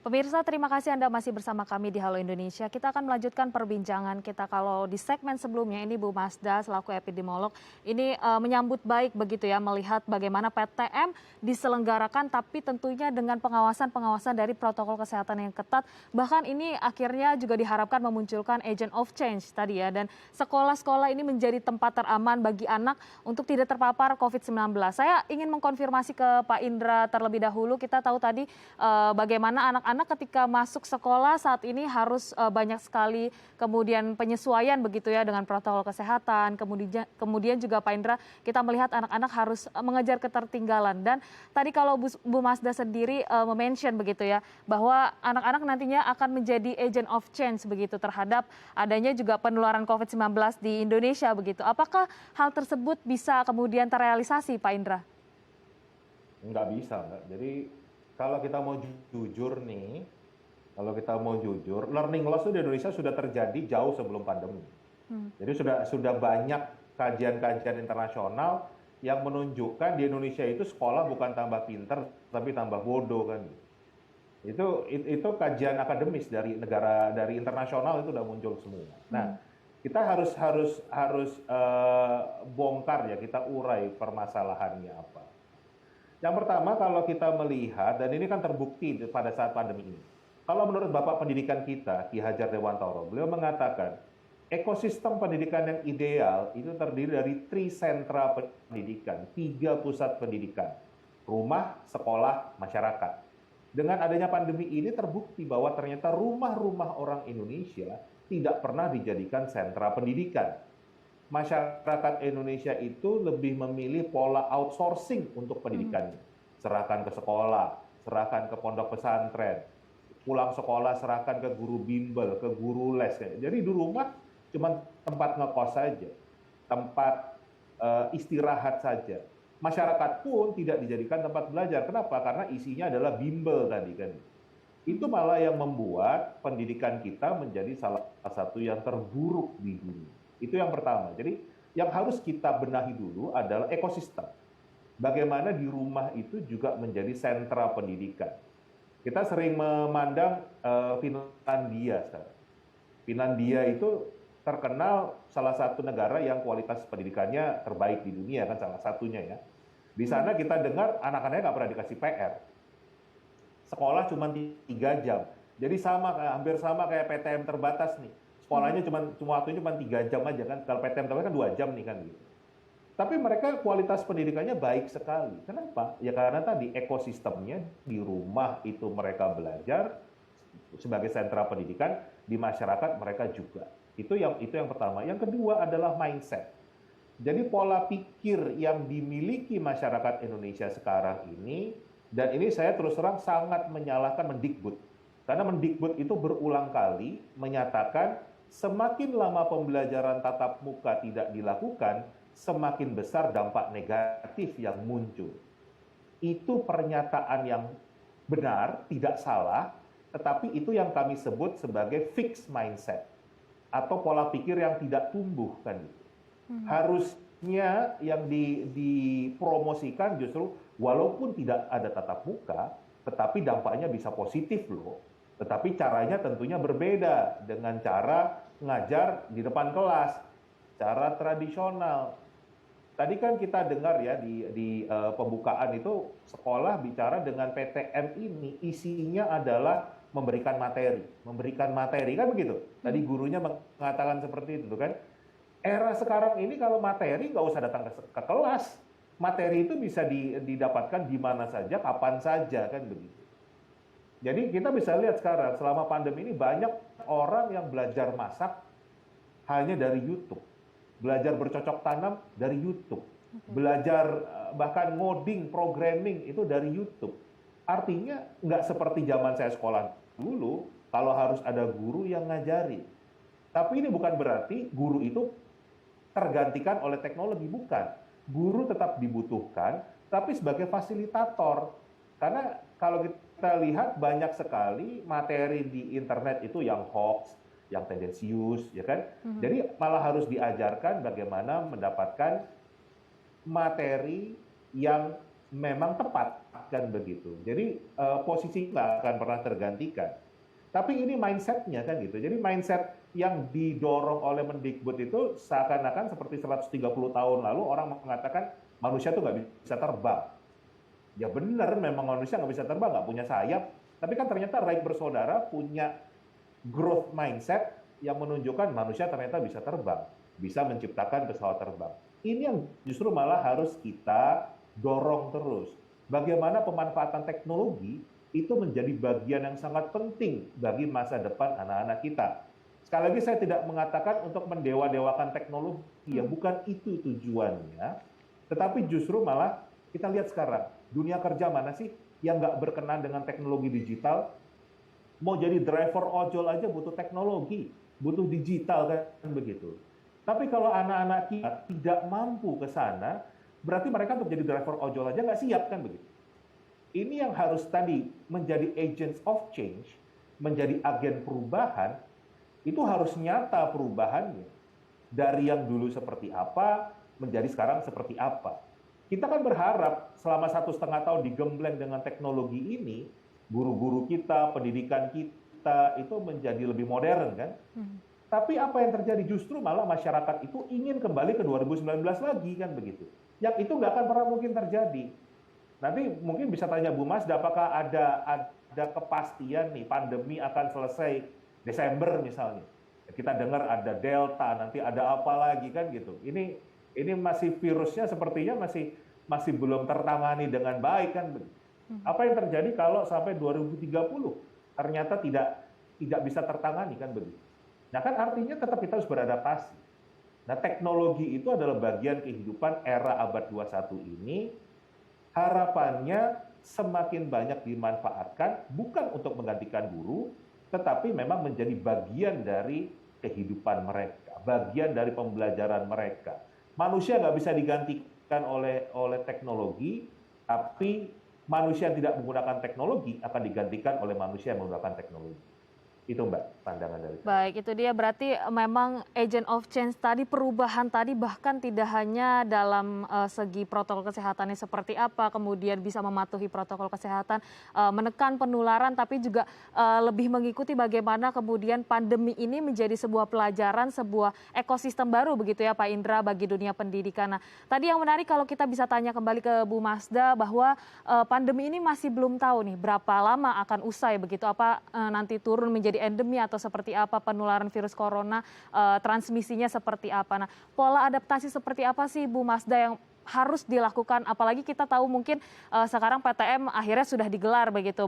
Pemirsa, terima kasih Anda masih bersama kami di Halo Indonesia. Kita akan melanjutkan perbincangan kita. Kalau di segmen sebelumnya ini Bu Mazda selaku epidemiolog ini menyambut baik begitu ya, melihat bagaimana PTM diselenggarakan tapi tentunya dengan pengawasan dari protokol kesehatan yang ketat. Bahkan ini akhirnya juga diharapkan memunculkan agent of change tadi ya, dan sekolah-sekolah ini menjadi tempat teraman bagi anak untuk tidak terpapar COVID-19. Saya ingin mengkonfirmasi ke Pak Indra terlebih dahulu. Kita tahu tadi bagaimana anak-anak ketika masuk sekolah saat ini harus banyak sekali kemudian penyesuaian begitu ya dengan protokol kesehatan. Kemudian juga Pak Indra, kita melihat anak-anak harus mengejar ketertinggalan. Dan tadi kalau Bu Mazda sendiri mention begitu ya, bahwa anak-anak nantinya akan menjadi agent of change begitu terhadap adanya juga penularan COVID-19 di Indonesia begitu. Apakah hal tersebut bisa kemudian terrealisasi Pak Indra? Nggak bisa, Mbak. Jadi kalau kita mau jujur nih, learning loss itu di Indonesia sudah terjadi jauh sebelum pandemi. Jadi sudah banyak kajian-kajian internasional yang menunjukkan di Indonesia itu sekolah bukan tambah pinter, tapi tambah bodoh kan. Itu kajian akademis dari negara, dari internasional itu udah muncul semua. Nah, kita harus bongkar ya, kita urai permasalahannya apa. Yang pertama, kalau kita melihat, dan ini kan terbukti pada saat pandemi ini. Kalau menurut Bapak Pendidikan kita, Ki Hajar Dewantoro, beliau mengatakan, ekosistem pendidikan yang ideal itu terdiri dari 3 sentra pendidikan, 3 pusat pendidikan, rumah, sekolah, masyarakat. Dengan adanya pandemi ini terbukti bahwa ternyata rumah-rumah orang Indonesia tidak pernah dijadikan sentra pendidikan. Masyarakat Indonesia itu lebih memilih pola outsourcing untuk pendidikannya. Serahkan ke sekolah, serahkan ke pondok pesantren, pulang sekolah serahkan ke guru bimbel, ke guru les. Jadi di rumah cuma tempat ngekos saja, tempat istirahat saja. Masyarakat pun tidak dijadikan tempat belajar. Kenapa? Karena isinya adalah bimbel tadi kan. Itu malah yang membuat pendidikan kita menjadi salah satu yang terburuk di dunia. Itu yang pertama. Jadi yang harus kita benahi dulu adalah ekosistem. Bagaimana di rumah itu juga menjadi sentra pendidikan. Kita sering memandang Finlandia sekarang. Finlandia itu terkenal salah satu negara yang kualitas pendidikannya terbaik di dunia kan, salah satunya ya. Di sana kita dengar anak-anaknya nggak pernah dikasih PR. Sekolah cuma 3 jam. Jadi hampir sama kayak PTM terbatas nih. Sekolahnya waktunya cuma 3 jam aja kan. Kalau PTM terbatas kan 2 jam nih kan gitu. Tapi mereka kualitas pendidikannya baik sekali. Kenapa? Ya karena tadi ekosistemnya di rumah itu mereka belajar sebagai sentra pendidikan, di masyarakat mereka juga. Itu yang pertama. Yang kedua adalah mindset. Jadi pola pikir yang dimiliki masyarakat Indonesia sekarang ini, dan ini saya terus terang sangat menyalahkan Mendikbud. Karena Mendikbud itu berulang kali menyatakan semakin lama pembelajaran tatap muka tidak dilakukan, semakin besar dampak negatif yang muncul. Itu pernyataan yang benar, tidak salah, tetapi itu yang kami sebut sebagai fixed mindset atau pola pikir yang tidak tumbuh kan. Harusnya yang dipromosikan justru walaupun tidak ada tatap muka, tetapi dampaknya bisa positif loh. Tetapi caranya tentunya berbeda dengan cara ngajar di depan kelas, cara tradisional. Tadi kan kita dengar ya di pembukaan itu sekolah bicara dengan PTM ini isinya adalah memberikan materi kan begitu. Tadi gurunya mengatakan seperti itu kan. Era sekarang ini kalau materi nggak usah datang ke kelas, materi itu bisa didapatkan di mana saja, kapan saja kan begitu. Jadi kita bisa lihat sekarang selama pandemi ini banyak orang yang belajar masak hanya dari YouTube. Belajar bercocok tanam dari YouTube. Belajar bahkan ngoding, programming itu dari YouTube. Artinya nggak seperti zaman saya sekolah dulu, kalau harus ada guru yang ngajari. Tapi ini bukan berarti guru itu tergantikan oleh teknologi, bukan. Guru tetap dibutuhkan, tapi sebagai fasilitator. Karena kalau kita lihat banyak sekali materi di internet itu yang hoax, yang tendensius, ya kan? Jadi malah harus diajarkan bagaimana mendapatkan materi yang memang tepat cepat kan begitu. Jadi posisi nggak akan pernah tergantikan. Tapi ini mindsetnya kan gitu. Jadi mindset yang didorong oleh Mendikbud itu seakan-akan seperti 130 tahun lalu orang mengatakan manusia tuh nggak bisa terbang. Ya benar, memang manusia nggak bisa terbang, nggak punya sayap. Tapi kan ternyata Raik Bersaudara punya growth mindset yang menunjukkan manusia ternyata bisa terbang, bisa menciptakan pesawat terbang. Ini yang justru malah harus kita dorong terus. Bagaimana pemanfaatan teknologi itu menjadi bagian yang sangat penting bagi masa depan anak-anak kita. Sekali lagi saya tidak mengatakan untuk mendewa-dewakan teknologi, ya bukan itu tujuannya. Tetapi justru malah kita lihat sekarang, dunia kerja mana sih yang nggak berkenan dengan teknologi digital? Mau jadi driver ojol aja butuh teknologi, butuh digital kan begitu. Tapi kalau anak-anak kita tidak mampu ke sana, berarti mereka untuk jadi driver ojol aja nggak siap kan begitu. Ini yang harus tadi menjadi agents of change, menjadi agen perubahan, itu harus nyata perubahannya. Dari yang dulu seperti apa, menjadi sekarang seperti apa. Kita kan berharap selama 1,5 tahun digembleng dengan teknologi ini, guru-guru kita, pendidikan kita itu menjadi lebih modern kan. Tapi apa yang terjadi justru malah masyarakat itu ingin kembali ke 2019 lagi kan begitu. Yang itu nggak akan pernah mungkin terjadi. Nanti mungkin bisa tanya Bu Mazda, apakah ada kepastian nih pandemi akan selesai Desember misalnya. Kita dengar ada Delta, nanti ada apa lagi kan gitu. Ini masih virusnya sepertinya masih belum tertangani dengan baik kan. Apa yang terjadi kalau sampai 2030 ternyata tidak bisa tertangani kan begitu. Nah kan artinya tetap kita harus beradaptasi. Nah teknologi itu adalah bagian kehidupan era abad 21 ini. Harapannya semakin banyak dimanfaatkan bukan untuk menggantikan guru, tetapi memang menjadi bagian dari kehidupan mereka, bagian dari pembelajaran mereka. Manusia nggak bisa digantikan oleh teknologi, tapi manusia yang tidak menggunakan teknologi akan digantikan oleh manusia yang menggunakan teknologi. Itu Mbak, pandangan dari saya. Baik, itu dia berarti memang agent of change tadi, perubahan tadi bahkan tidak hanya dalam segi protokol kesehatannya seperti apa, kemudian bisa mematuhi protokol kesehatan, menekan penularan, tapi juga lebih mengikuti bagaimana kemudian pandemi ini menjadi sebuah pelajaran, sebuah ekosistem baru begitu ya Pak Indra bagi dunia pendidikan. Nah, tadi yang menarik kalau kita bisa tanya kembali ke Bu Mazda bahwa pandemi ini masih belum tahu nih berapa lama akan usai begitu, apa nanti turun menjadi endemi atau seperti apa penularan virus corona, transmisinya seperti apa. Nah, pola adaptasi seperti apa sih Bu Mazda yang harus dilakukan? Apalagi kita tahu mungkin sekarang PTM akhirnya sudah digelar begitu,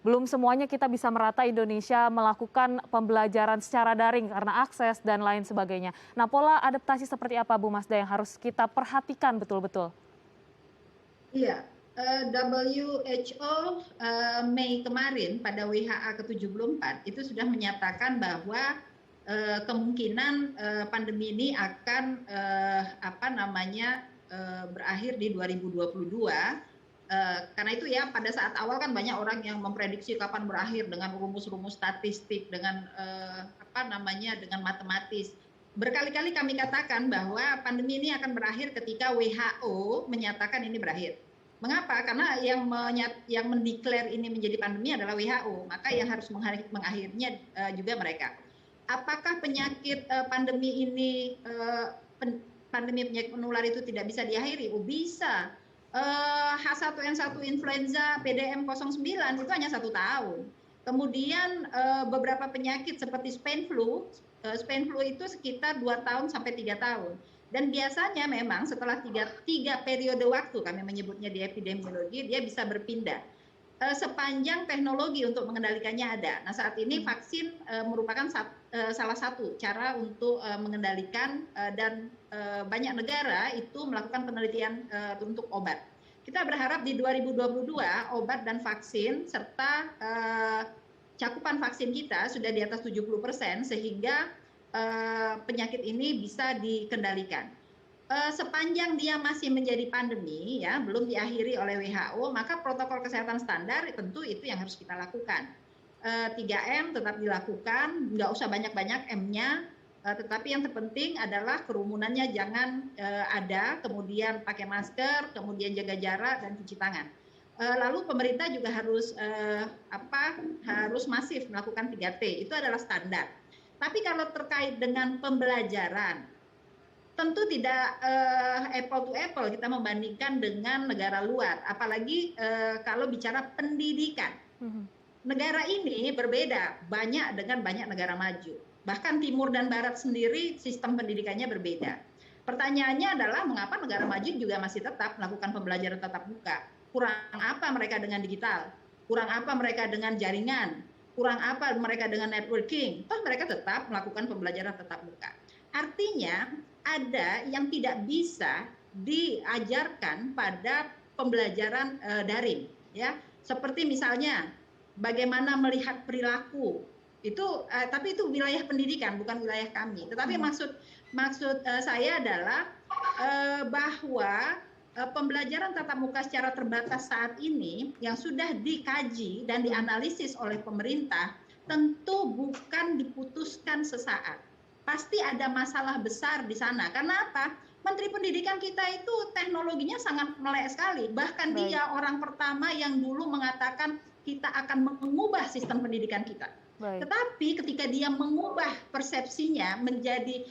belum semuanya kita bisa merata Indonesia melakukan pembelajaran secara daring karena akses dan lain sebagainya. Nah, pola adaptasi seperti apa Bu Mazda yang harus kita perhatikan betul-betul? Iya. WHO Mei kemarin pada WHA ke-74 itu sudah menyatakan bahwa kemungkinan pandemi ini akan berakhir di 2022. Karena itu ya pada saat awal kan banyak orang yang memprediksi kapan berakhir dengan rumus-rumus statistik, dengan dengan matematis. Berkali-kali kami katakan bahwa pandemi ini akan berakhir ketika WHO menyatakan ini berakhir. Mengapa? Karena yang mendeklar ini menjadi pandemi adalah WHO, maka yang harus mengakhirinya juga mereka. Apakah penyakit pandemi ini, pandemi penyakit menular itu tidak bisa diakhiri? Oh bisa. H1N1 influenza PDM 09 itu hanya 1 tahun. Kemudian beberapa penyakit seperti Spain flu itu sekitar 2 tahun sampai 3 tahun. Dan biasanya memang setelah tiga periode waktu, kami menyebutnya di epidemiologi, dia bisa berpindah. Sepanjang teknologi untuk mengendalikannya ada. Nah saat ini vaksin merupakan salah satu cara untuk mengendalikan dan banyak negara itu melakukan penelitian untuk obat. Kita berharap di 2022 obat dan vaksin serta cakupan vaksin kita sudah di atas 70% sehingga penyakit ini bisa dikendalikan. Sepanjang dia masih menjadi pandemi, ya belum diakhiri oleh WHO, maka protokol kesehatan standar tentu itu yang harus kita lakukan. 3M tetap dilakukan, nggak usah banyak-banyak M-nya, tetapi yang terpenting adalah kerumunannya jangan ada, kemudian pakai masker, kemudian jaga jarak dan cuci tangan. Lalu pemerintah juga harus harus masif melakukan 3T, itu adalah standar. Tapi kalau terkait dengan pembelajaran, tentu tidak apple to apple kita membandingkan dengan negara luar, apalagi kalau bicara pendidikan. Negara ini berbeda banyak dengan banyak negara maju. Bahkan timur dan barat sendiri sistem pendidikannya berbeda. Pertanyaannya adalah mengapa negara maju juga masih tetap melakukan pembelajaran tatap muka? Kurang apa mereka dengan digital? Kurang apa mereka dengan jaringan? Kurang apa mereka dengan networking? Toh mereka tetap melakukan pembelajaran tatap muka. Artinya ada yang tidak bisa diajarkan pada pembelajaran daring, ya. Seperti misalnya bagaimana melihat perilaku itu, tapi itu wilayah pendidikan bukan wilayah kami. Tetapi maksud saya adalah bahwa pembelajaran tatap muka secara terbatas saat ini yang sudah dikaji dan dianalisis oleh pemerintah tentu bukan diputuskan sesaat. Pasti ada masalah besar di sana. Karena apa? Menteri Pendidikan kita itu teknologinya sangat melek sekali. Bahkan dia orang pertama yang dulu mengatakan kita akan mengubah sistem pendidikan kita. Tetapi ketika dia mengubah persepsinya menjadi,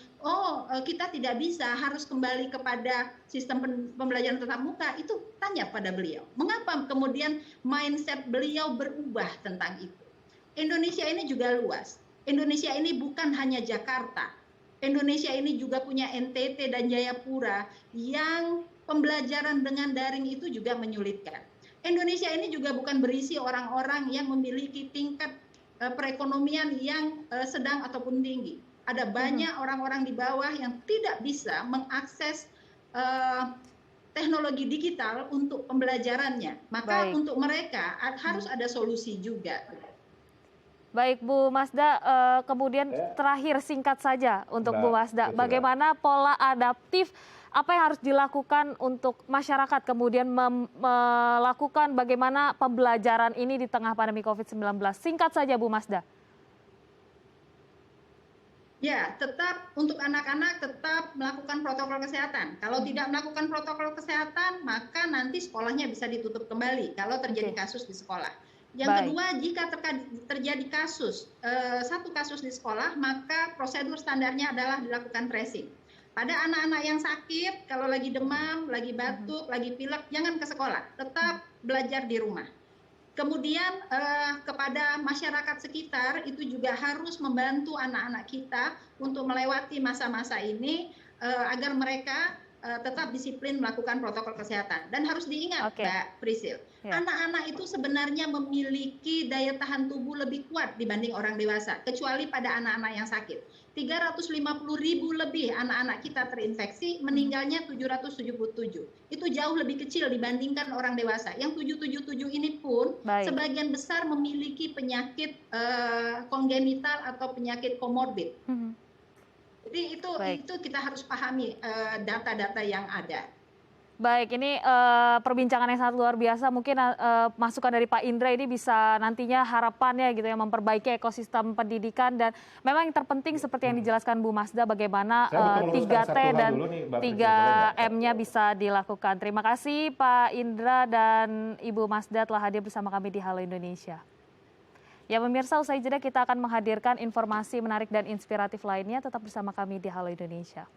kita tidak bisa, harus kembali kepada sistem pembelajaran tatap muka, itu tanya pada beliau. Mengapa kemudian mindset beliau berubah tentang itu? Indonesia ini juga luas. Indonesia ini bukan hanya Jakarta. Indonesia ini juga punya NTT dan Jayapura yang pembelajaran dengan daring itu juga menyulitkan. Indonesia ini juga bukan berisi orang-orang yang memiliki tingkat perekonomian yang sedang ataupun tinggi. Ada banyak orang-orang di bawah yang tidak bisa mengakses teknologi digital untuk pembelajarannya. Maka untuk mereka harus ada solusi juga. Baik Bu Masda, kemudian terakhir singkat saja untuk Bu Masda, bagaimana pola adaptif apa yang harus dilakukan untuk masyarakat kemudian melakukan bagaimana pembelajaran ini di tengah pandemi COVID-19? Singkat saja Bu Masda. Ya, tetap untuk anak-anak tetap melakukan protokol kesehatan. Kalau tidak melakukan protokol kesehatan, maka nanti sekolahnya bisa ditutup kembali kalau terjadi kasus di sekolah. Yang kedua, jika terjadi satu kasus di sekolah, maka prosedur standarnya adalah dilakukan tracing. Pada anak-anak yang sakit, kalau lagi demam, lagi batuk, lagi pilek, jangan ke sekolah, tetap belajar di rumah. Kemudian kepada masyarakat sekitar itu juga harus membantu anak-anak kita untuk melewati masa-masa ini agar mereka tetap disiplin melakukan protokol kesehatan. Dan harus diingat Mbak Prisil, anak-anak itu sebenarnya memiliki daya tahan tubuh lebih kuat dibanding orang dewasa, kecuali pada anak-anak yang sakit. 350.000 lebih anak-anak kita terinfeksi, meninggalnya 777. Itu jauh lebih kecil dibandingkan orang dewasa. Yang 777 ini pun sebagian besar memiliki penyakit kongenital atau penyakit komorbid. Jadi itu kita harus pahami data-data yang ada. Baik, ini perbincangan yang sangat luar biasa. Mungkin masukan dari Pak Indra ini bisa nantinya harapannya gitu ya memperbaiki ekosistem pendidikan, dan memang yang terpenting seperti yang dijelaskan Bu Masda bagaimana 3T dan 3M-nya bisa dilakukan. Terima kasih Pak Indra dan Ibu Masda telah hadir bersama kami di Halo Indonesia. Ya pemirsa, usai jeda kita akan menghadirkan informasi menarik dan inspiratif lainnya. Tetap bersama kami di Halo Indonesia.